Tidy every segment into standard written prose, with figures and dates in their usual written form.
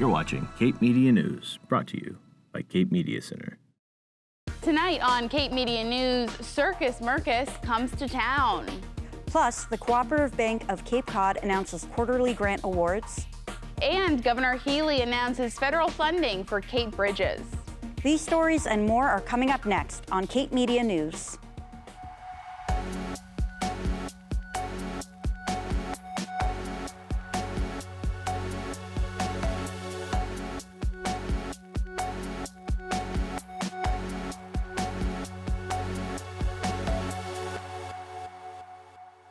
You're watching Cape Media News, brought to you by Cape Media Center. Tonight on Cape Media News, Circus Mercus comes to town. Plus, the Cooperative Bank of Cape Cod announces quarterly grant awards. And Governor Healy announces federal funding for Cape Bridges. These stories and more are coming up next on Cape Media News.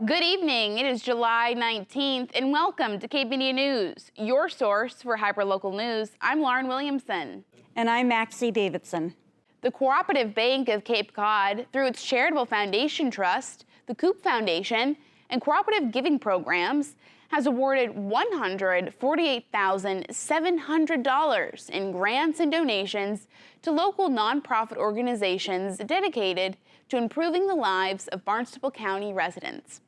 Good evening. It is July 19th, and welcome to Cape Media News, your source for hyperlocal news. I'm Lauren Williamson. And I'm Maxie Davidson. The Cooperative Bank of Cape Cod, through its Charitable Foundation Trust, the Coop Foundation, and cooperative giving programs, has awarded $148,700 in grants and donations to local nonprofit organizations dedicated to improving the lives of Barnstable County residents.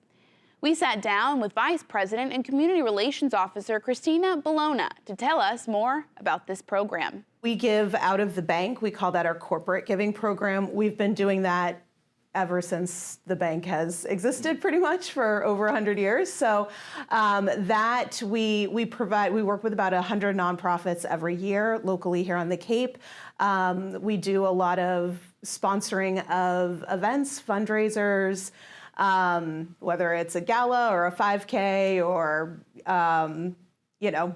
We sat down with Vice President and Community Relations Officer Christina Bologna to tell us more about this program. We give out of the bank. We call that our corporate giving program. We've been doing that ever since the bank has existed, pretty much for over 100 years. So that we work with about 100 nonprofits every year locally here on the Cape. We do a lot of sponsoring of events, fundraisers, whether it's a gala or a 5K or,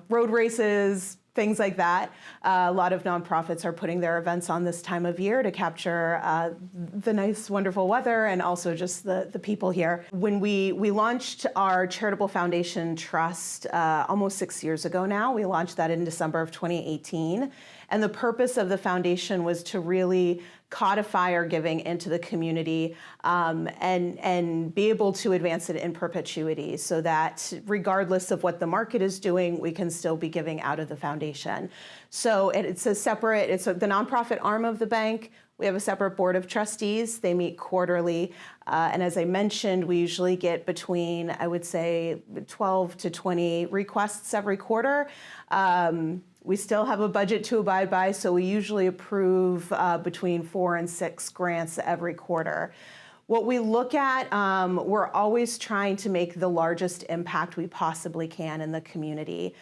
road races, things like that. A lot of nonprofits are putting their events on this time of year to capture the nice, wonderful weather and also just the people here. When we launched our Charitable Foundation Trust almost 6 years ago now, we launched that in December of 2018. And the purpose of the foundation was to really codify our giving into the community and be able to advance it in perpetuity so that regardless of what the market is doing, we can still be giving out of the foundation. So it's the nonprofit arm of the bank. We have a separate board of trustees. They meet quarterly. And as I mentioned, we usually get between, I would say, 12 to 20 requests every quarter. We still have a budget to abide by, so we usually approve between 4 and 6 grants every quarter. What we look at, we're always trying to make the largest impact we possibly can in the community.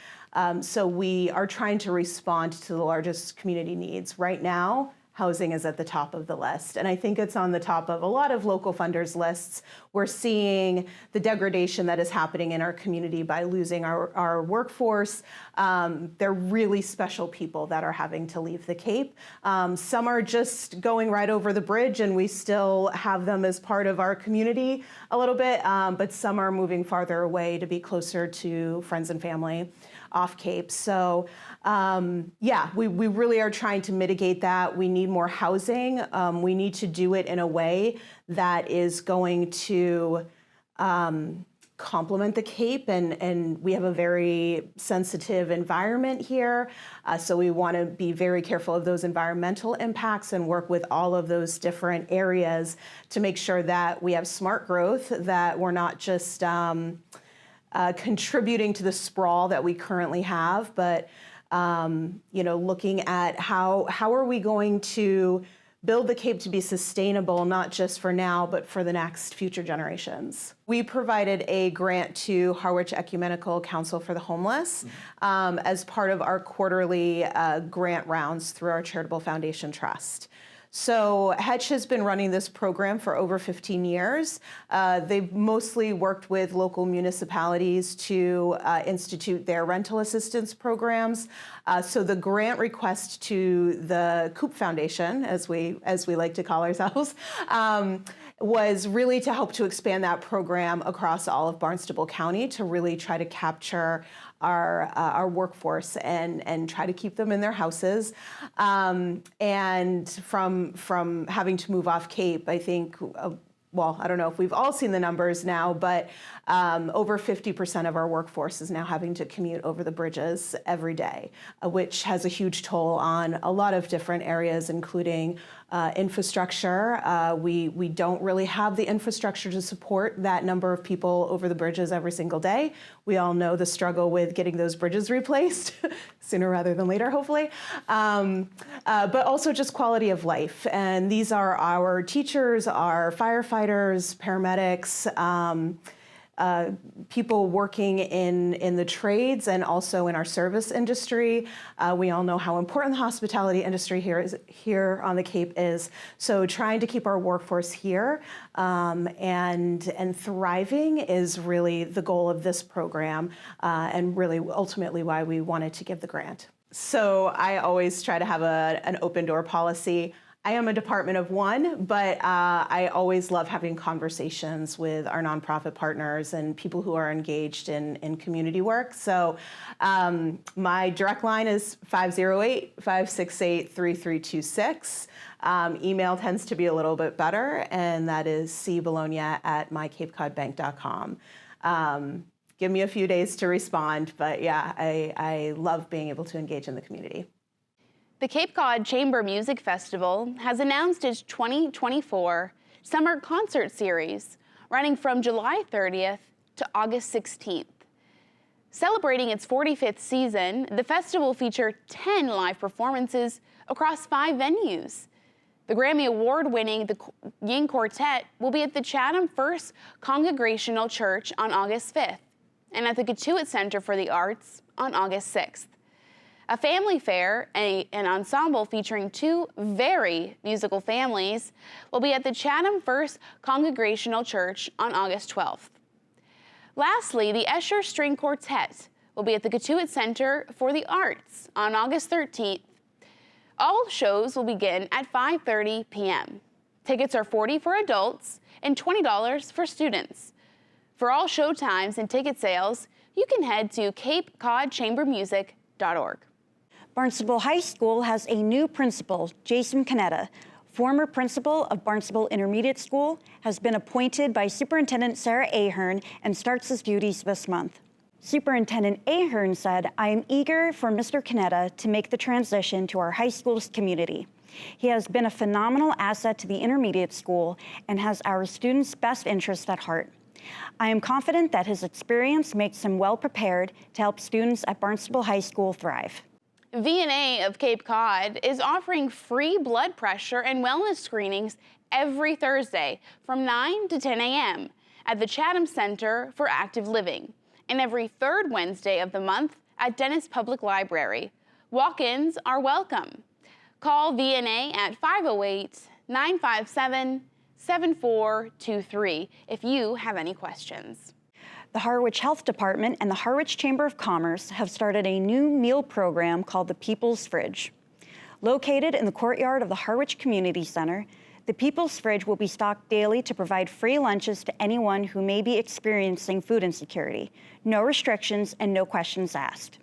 So we are trying to respond to the largest community needs. Right now, housing is at the top of the list. And I think it's on the top of a lot of local funders' lists. We're seeing the degradation that is happening in our community by losing our workforce. They're really special people that are having to leave the Cape. Some are just going right over the bridge and we still have them as part of our community a little bit, but some are moving farther away to be closer to friends and family off Cape. So we really are trying to mitigate that. We need more housing. We need to do it in a way that is going to complement the Cape, and we have a very sensitive environment here. So we want to be very careful of those environmental impacts and work with all of those different areas to make sure that we have smart growth, that we're not just contributing to the sprawl that we currently have, but looking at how are we going to build the Cape to be sustainable, not just for now, but for the next future generations. We provided a grant to Harwich Ecumenical Council for the Homeless as part of our quarterly grant rounds through our Charitable Foundation Trust. So Hetch has been running this program for over 15 years. They've mostly worked with local municipalities to institute their rental assistance programs. So the grant request to the Coop Foundation, as we like to call ourselves, was really to help to expand that program across all of Barnstable County to really try to capture our workforce and try to keep them in their houses. And from having to move off Cape, I think well, I don't know if we've all seen the numbers now, but over 50% of our workforce is now having to commute over the bridges every day, which has a huge toll on a lot of different areas, including infrastructure. We don't really have the infrastructure to support that number of people over the bridges every single day. We all know the struggle with getting those bridges replaced sooner rather than later, hopefully. But also just quality of life. And these are our teachers, our firefighters, paramedics, people working in the trades and also in our service industry. We all know how important the hospitality industry here on the Cape is. So trying to keep our workforce here and thriving is really the goal of this program and really ultimately why we wanted to give the grant. So I always try to have an open door policy. I am a department of one, but I always love having conversations with our nonprofit partners and people who are engaged in community work. So my direct line is 508-568-3326. Email tends to be a little bit better, and that is cbologna@mycapecodbank.com. Give me a few days to respond, but yeah, I love being able to engage in the community. The Cape Cod Chamber Music Festival has announced its 2024 Summer Concert Series, running from July 30th to August 16th. Celebrating its 45th season, the festival will feature 10 live performances across 5 venues. The Grammy Award-winning The Ying Quartet will be at the Chatham First Congregational Church on August 5th and at the Cotuit Center for the Arts on August 6th. A family fair, an ensemble featuring 2 very musical families, will be at the Chatham First Congregational Church on August 12th. Lastly, the Escher String Quartet will be at the Cotuit Center for the Arts on August 13th. All shows will begin at 5:30 p.m. Tickets are $40 for adults and $20 for students. For all show times and ticket sales, you can head to capecodchambermusic.org. Barnstable High School has a new principal, Jason Canetta. Former principal of Barnstable Intermediate School, has been appointed by Superintendent Sarah Ahern and starts his duties this month. Superintendent Ahern said, "I am eager for Mr. Canetta to make the transition to our high school's community. He has been a phenomenal asset to the intermediate school and has our students' best interest at heart. I am confident that his experience makes him well prepared to help students at Barnstable High School thrive." VNA of Cape Cod is offering free blood pressure and wellness screenings every Thursday from 9 to 10 a.m. at the Chatham Center for Active Living and every 3rd Wednesday of the month at Dennis Public Library. Walk-ins are welcome. Call VNA at 508-957-7423 if you have any questions. The Harwich Health Department and the Harwich Chamber of Commerce have started a new meal program called the People's Fridge. Located in the courtyard of the Harwich Community Center, the People's Fridge will be stocked daily to provide free lunches to anyone who may be experiencing food insecurity. No restrictions and no questions asked.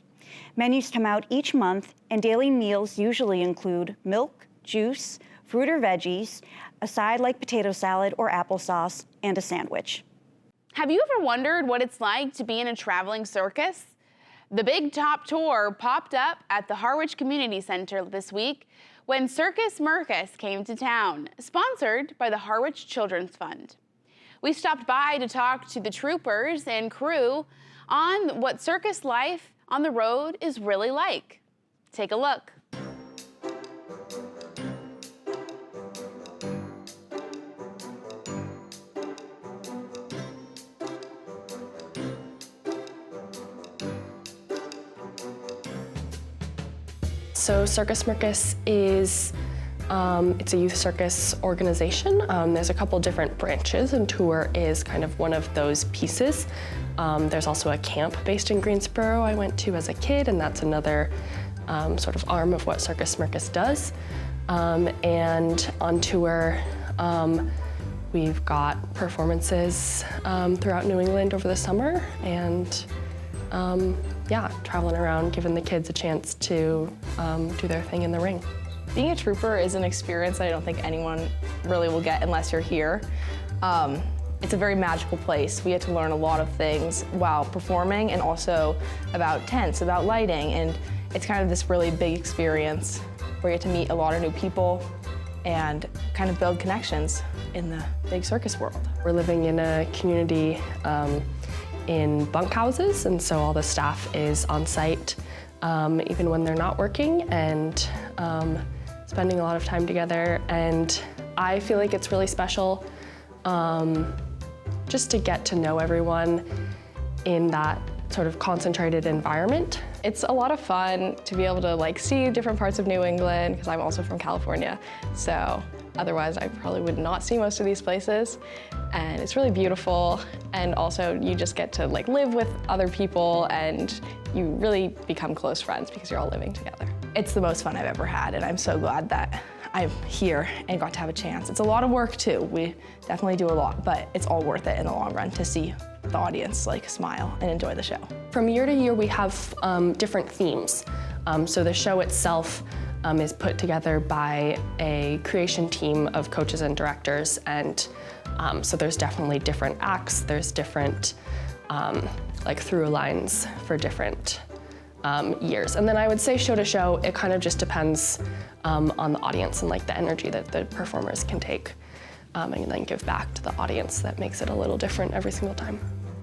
Menus come out each month, and daily meals usually include milk, juice, fruit or veggies, a side like potato salad or applesauce, and a sandwich. Have you ever wondered what it's like to be in a traveling circus? The Big Top Tour popped up at the Harwich Community Center this week when Circus Mercus came to town, sponsored by the Harwich Children's Fund. We stopped by to talk to the troopers and crew on what circus life on the road is really like. Take a look. So Circus Mercus is it's a youth circus organization. There's a couple different branches, and tour is kind of one of those pieces. There's also a camp based in Greensboro I went to as a kid, and that's another sort of arm of what Circus Mercus does. And on tour, we've got performances throughout New England over the summer, and yeah, traveling around, giving the kids a chance to do their thing in the ring. Being a trooper is an experience that I don't think anyone really will get unless you're here. It's a very magical place. We get to learn a lot of things while performing, and also about tents, about lighting, and it's kind of this really big experience where you get to meet a lot of new people and kind of build connections in the big circus world. We're living in a community in bunkhouses, and so all the staff is on site even when they're not working, and spending a lot of time together. And I feel like it's really special just to get to know everyone in that sort of concentrated environment. It's a lot of fun to be able to see different parts of New England, because I'm also from California, so otherwise I probably would not see most of these places. And it's really beautiful, and also you just get to live with other people, and you really become close friends because you're all living together. It's the most fun I've ever had, and I'm so glad that I'm here and got to have a chance. It's a lot of work too. We definitely do a lot, but it's all worth it in the long run to see the audience smile and enjoy the show. From year to year, we have different themes. So the show itself is put together by a creation team of coaches and directors, and so there's definitely different acts, there's different through lines for different years. And then I would say show to show, it kind of just depends on the audience and the energy that the performers can take and then give back to the audience. That makes it a little different every single time.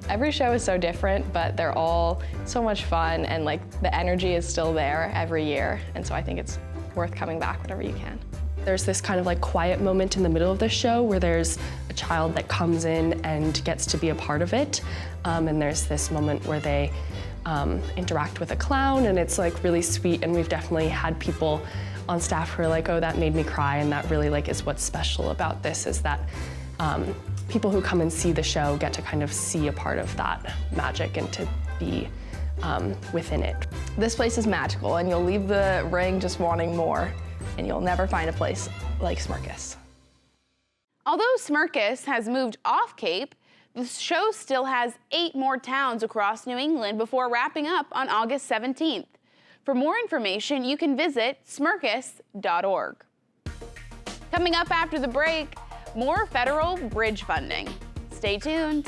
Every show is so different, but they're all so much fun, and the energy is still there every year. And so I think it's worth coming back whenever you can. There's this kind of quiet moment in the middle of the show where there's a child that comes in and gets to be a part of it. And there's this moment where they interact with a clown, and it's really sweet. And we've definitely had people on staff who are oh, that made me cry, and that really is what's special about this, is that people who come and see the show get to kind of see a part of that magic and to be within it. This place is magical, and you'll leave the ring just wanting more, and you'll never find a place like Smirkus. Although Smirkus has moved off Cape, the show still has 8 more towns across New England before wrapping up on August 17th. For more information, you can visit smirkus.org. Coming up after the break, more federal bridge funding. Stay tuned.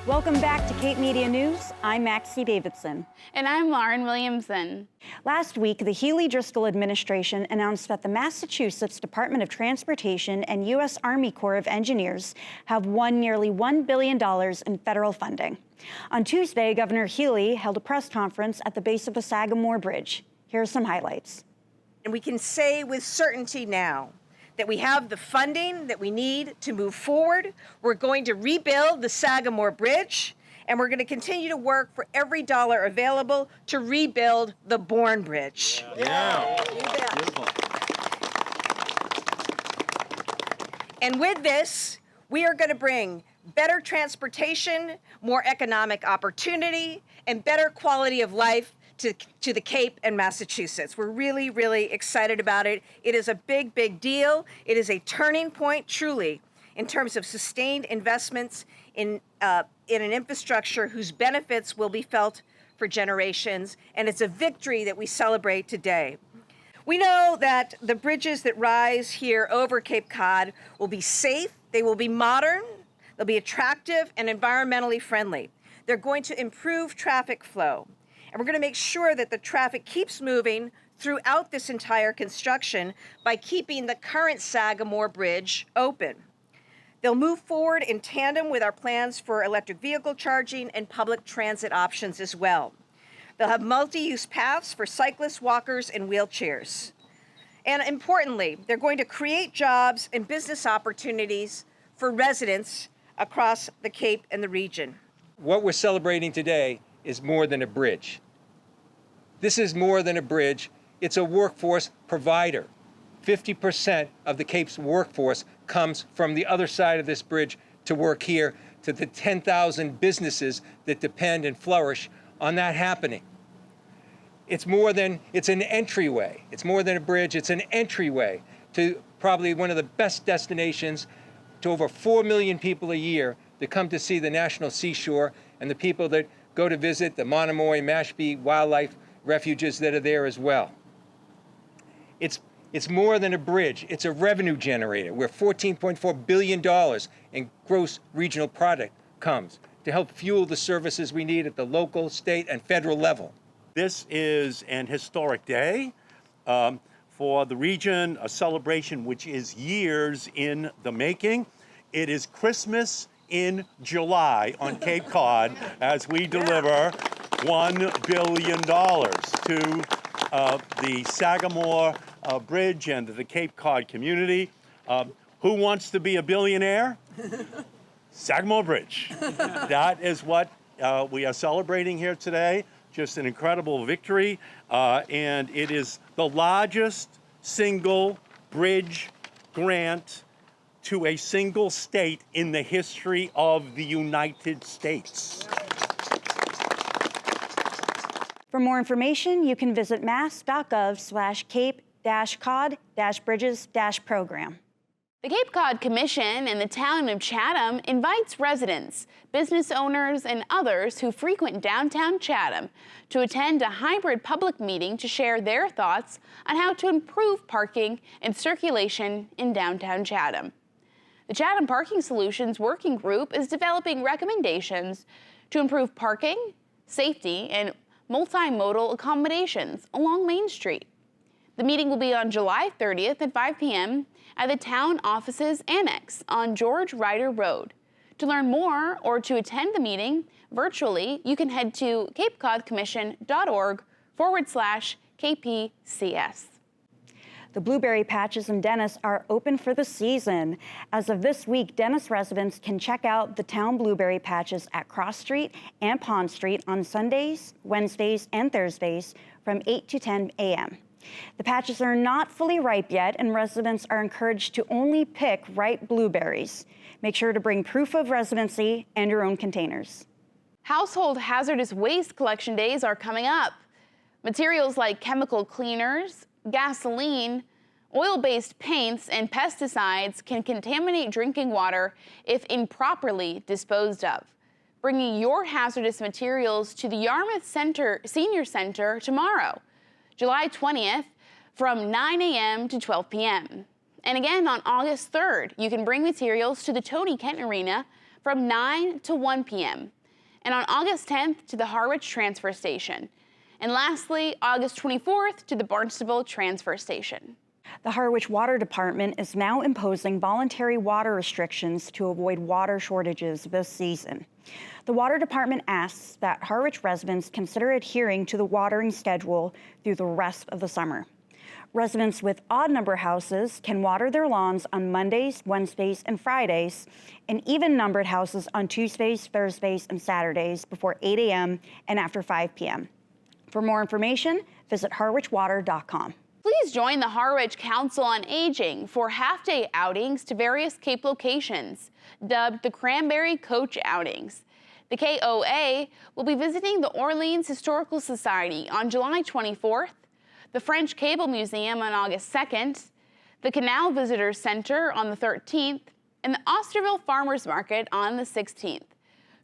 Welcome back to Cape Media News. I'm Maxie Davidson. And I'm Lauren Williamson. Last week, the Healey-Driscoll administration announced that the Massachusetts Department of Transportation and U.S. Army Corps of Engineers have won nearly $1 billion in federal funding. On Tuesday, Governor Healey held a press conference at the base of the Sagamore Bridge. Here are some highlights. And we can say with certainty now that we have the funding that we need to move forward. We're going to rebuild the Sagamore Bridge, and we're going to continue to work for every dollar available to rebuild the Bourne Bridge. Yeah. Beautiful. And with this, we are going to bring better transportation, more economic opportunity, and better quality of life to the Cape and Massachusetts. We're really, really excited about it. It is a big, big deal. It is a turning point, truly, in terms of sustained investments in an infrastructure whose benefits will be felt for generations, and it's a victory that we celebrate today. We know that the bridges that rise here over Cape Cod will be safe, they will be modern, they'll be attractive and environmentally friendly. They're going to improve traffic flow. And we're going to make sure that the traffic keeps moving throughout this entire construction by keeping the current Sagamore Bridge open. They'll move forward in tandem with our plans for electric vehicle charging and public transit options as well. They'll have multi-use paths for cyclists, walkers, and wheelchairs. And importantly, they're going to create jobs and business opportunities for residents across the Cape and the region. What we're celebrating today is more than a bridge. This is more than a bridge. It's a workforce provider. 50% of the Cape's workforce comes from the other side of this bridge to work here, to the 10,000 businesses that depend and flourish on that happening. It's an entryway. It's more than a bridge, it's an entryway to probably one of the best destinations, to over 4 million people a year that come to see the National Seashore, and the people that go to visit the Monomoy, Mashpee wildlife refuges that are there as well. It's It's more than a bridge. It's a revenue generator where $14.4 billion in gross regional product comes to help fuel the services we need at the local, state, and federal level. This is an historic day for the region, a celebration which is years in the making. It is Christmas in July on Cape Cod as we deliver $1 billion to the Sagamore Bridge and the Cape Cod community. Who wants to be a billionaire? Sagamore Bridge. That is what we are celebrating here today. Just an incredible victory. And it is the largest single bridge grant to a single state in the history of the United States. For more information, you can visit mass.gov/cape-cod-bridges-program. The Cape Cod Commission and the town of Chatham invites residents, business owners, and others who frequent downtown Chatham to attend a hybrid public meeting to share their thoughts on how to improve parking and circulation in downtown Chatham. The Chatham Parking Solutions Working Group is developing recommendations to improve parking, safety, and multimodal accommodations along Main Street. The meeting will be on July 30th at 5 p.m. at the Town Offices Annex on George Ryder Road. To learn more or to attend the meeting virtually, you can head to capecodcommission.org/KPCS. The Blueberry Patches in Dennis are open for the season. As of this week, Dennis residents can check out the town blueberry patches at Cross Street and Pond Street on Sundays, Wednesdays, and Thursdays from 8 to 10 a.m. The patches are not fully ripe yet, and residents are encouraged to only pick ripe blueberries. Make sure to bring proof of residency and your own containers. Household hazardous waste collection days are coming up. Materials like chemical cleaners, gasoline, oil-based paints, and pesticides can contaminate drinking water if improperly disposed of. Bringing your hazardous materials to the Yarmouth Senior Center tomorrow, July 20th, from 9 a.m. to 12 p.m. And again on August 3rd, you can bring materials to the Tony Kent Arena from 9 to 1 p.m. And on August 10th to the Harwich Transfer Station. And lastly, August 24th to the Barnstable Transfer Station. The Harwich Water Department is now imposing voluntary water restrictions to avoid water shortages this season. The Water Department asks that Harwich residents consider adhering to the watering schedule through the rest of the summer. Residents with odd-number houses can water their lawns on Mondays, Wednesdays, and Fridays, and even-numbered houses on Tuesdays, Thursdays, and Saturdays before 8 a.m. and after 5 p.m. For more information, visit harwichwater.com. Please join the Harwich Council on Aging for half-day outings to various Cape locations, dubbed the Cranberry Coach Outings. The KOA will be visiting the Orleans Historical Society on July 24th, the French Cable Museum on August 2nd, the Canal Visitors Center on the 13th, and the Osterville Farmers Market on the 16th.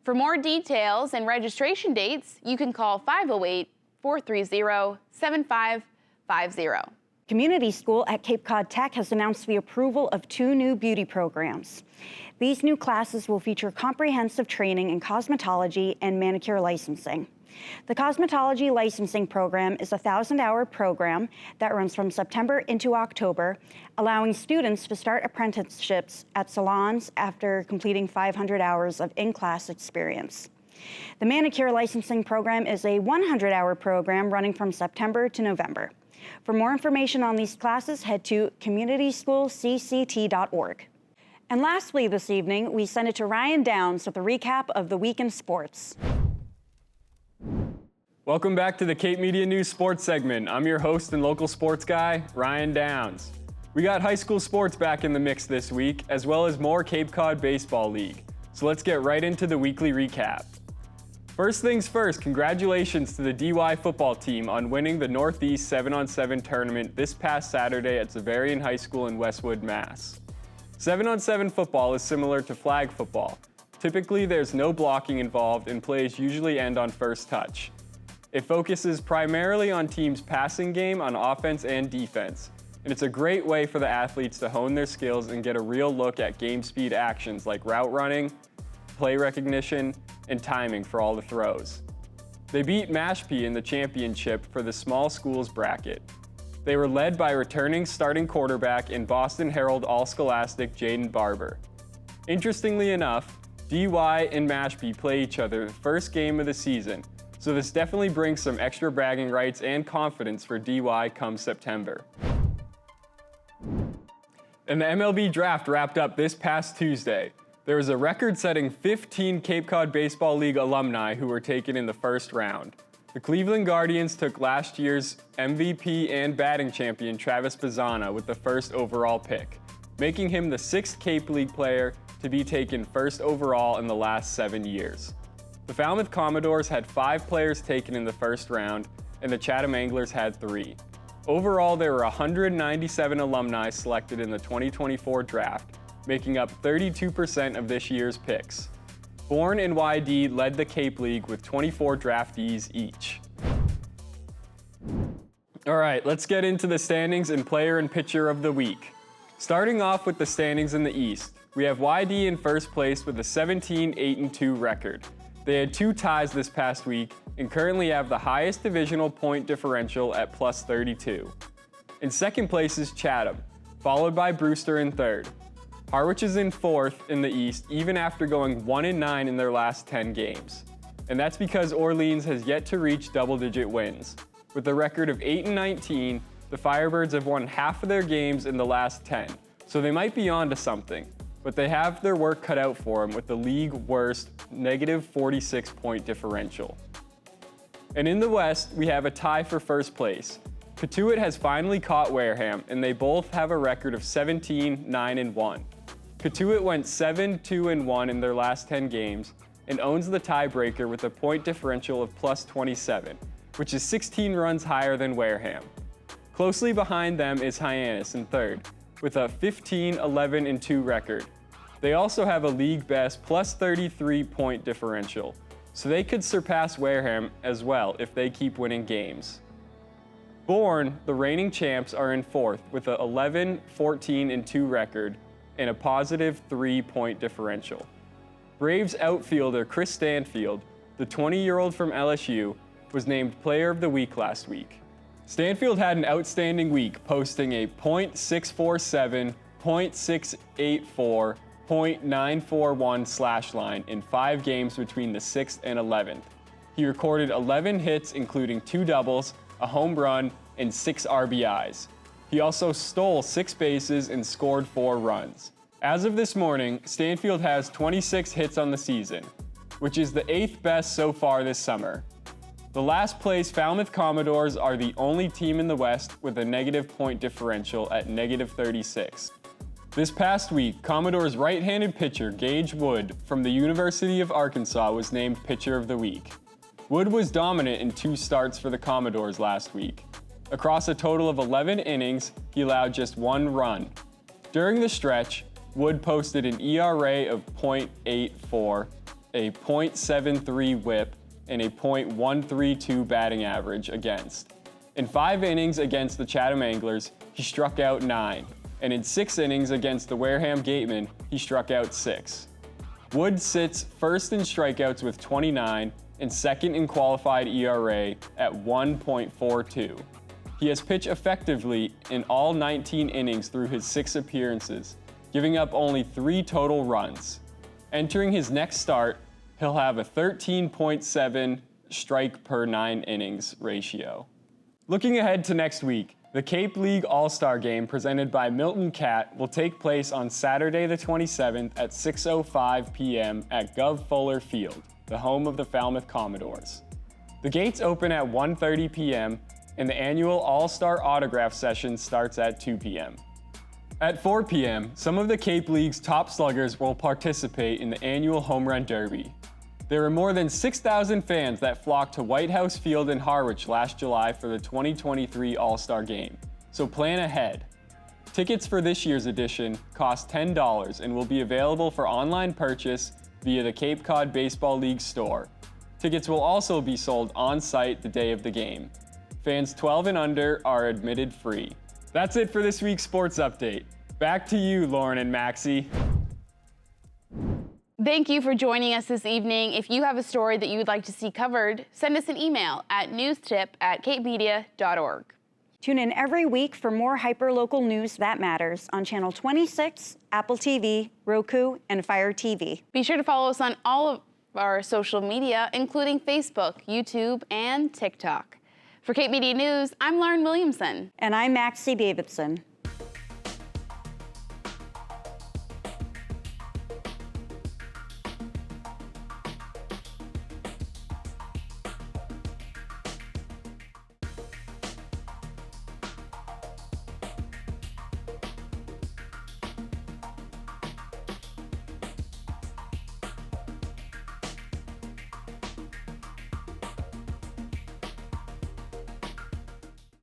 For more details and registration dates, you can call 508-430-7550. Community School at Cape Cod Tech has announced the approval of 2 new beauty programs. These new classes will feature comprehensive training in cosmetology and manicure licensing. The cosmetology licensing program is a 1,000-hour program that runs from September into October, allowing students to start apprenticeships at salons after completing 500 hours of in-class experience. The manicure licensing program is a 100-hour program running from September to November. For more information on these classes, head to communityschoolcct.org. And lastly this evening, we send it to Ryan Downs with a recap of the week in sports. Welcome back to the Cape Media News Sports segment. I'm your host and local sports guy, Ryan Downs. We got high school sports back in the mix this week, as well as more Cape Cod Baseball League. So let's get right into the weekly recap. First things first, congratulations to the DY football team on winning the Northeast 7-on-7 tournament this past Saturday at Xaverian High School in Westwood, Mass. 7-on-7 football is similar to flag football. Typically, there's no blocking involved and plays usually end on first touch. It focuses primarily on teams' passing game on offense and defense. and it's a great way for the athletes to hone their skills and get a real look at game speed actions like route running, play recognition, and timing for all the throws. They beat Mashpee in the championship for the small schools bracket. They were led by returning starting quarterback and Boston Herald All-Scholastic Jaden Barber. Interestingly enough, DY and Mashpee play each other the first game of the season, so this definitely brings some extra bragging rights and confidence for DY come September. And the MLB draft wrapped up this past Tuesday. There was a record-setting 15 Cape Cod Baseball League alumni who were taken in the first round. The Cleveland Guardians took last year's MVP and batting champion Travis Bazzana with the first overall pick, making him the 6th Cape League player to be taken first overall in the last 7 years. The Falmouth Commodores had 5 players taken in the first round, and the Chatham Anglers had 3. Overall, there were 197 alumni selected in the 2024 draft, making up 32% of this year's picks. Bourne and YD led the Cape League with 24 draftees each. All right, let's get into the standings and player and pitcher of the week. Starting off with the standings in the East, we have YD in first place with a 17-8-2 record. They had 2 ties this past week and currently have the highest divisional point differential at plus 32. In second place is Chatham, followed by Brewster in third. Harwich is in fourth in the East even after going 1-9 in their last 10 games. And that's because Orleans has yet to reach double-digit wins. With a record of 8-19, the Firebirds have won half of their games in the last 10, so they might be on to something. But they have their work cut out for them with the league worst negative 46 point differential. And in the West, we have a tie for first place. Cotuit has finally caught Wareham, and they both have a record of 17-9-1. Cotuit went 7-2-1 in their last 10 games and owns the tiebreaker with a point differential of plus 27, which is 16 runs higher than Wareham. Closely behind them is Hyannis in third, with a 15-11-2 record. They also have a league best plus 33 point differential, so they could surpass Wareham as well if they keep winning games. Bourne, the reigning champs, are in fourth with a 11-14-2 record and a positive 3 point differential. Braves outfielder Chris Stanfield, the 20-year-old from LSU, was named Player of the Week last week. Stanfield had an outstanding week, posting a .647, .684, .941 slash line in 5 games between the 6th and 11th. He recorded 11 hits, including 2 doubles, a home run, and 6 RBIs. He also stole 6 bases and scored 4 runs. As of this morning, Stanfield has 26 hits on the season, which is the 8th best so far this summer. The last place Falmouth Commodores are the only team in the West with a negative point differential at negative 36. This past week, Commodores right-handed pitcher Gage Wood from the University of Arkansas was named Pitcher of the Week. Wood was dominant in 2 starts for the Commodores last week. Across a total of 11 innings, he allowed just 1 run. During the stretch, Wood posted an ERA of .84, a .73 whip, and a .132 batting average against. In 5 innings against the Chatham Anglers, he struck out 9, and in 6 innings against the Wareham Gatemen, he struck out 6. Wood sits first in strikeouts with 29 and second in qualified ERA at 1.42. He has pitched effectively in all 19 innings through his 6 appearances, giving up only 3 total runs. Entering his next start, he'll have a 13.7 strike per 9 innings ratio. Looking ahead to next week, the Cape League All-Star Game presented by Milton Cat will take place on Saturday the 27th at 6:05 p.m. at Gov Fuller Field, the home of the Falmouth Commodores. The gates open at 1:30 p.m. and the annual All-Star Autograph Session starts at 2 p.m. At 4 p.m., some of the Cape League's top sluggers will participate in the annual Home Run Derby. There were more than 6,000 fans that flocked to White House Field in Harwich last July for the 2023 All-Star Game, so plan ahead. Tickets for this year's edition cost $10 and will be available for online purchase via the Cape Cod Baseball League store. Tickets will also be sold on-site the day of the game. Fans 12 and under are admitted free. That's it for this week's sports update. Back to you, Lauren and Maxie. Thank you for joining us this evening. If you have a story that you would like to see covered, send us an email at newstip@capemedia.org. Tune in every week for more hyperlocal news that matters on Channel 26, Apple TV, Roku, and Fire TV. Be sure to follow us on all of our social media, including Facebook, YouTube, and TikTok. For Cape Media News, I'm Lauren Williamson. And I'm Maxie Davidson.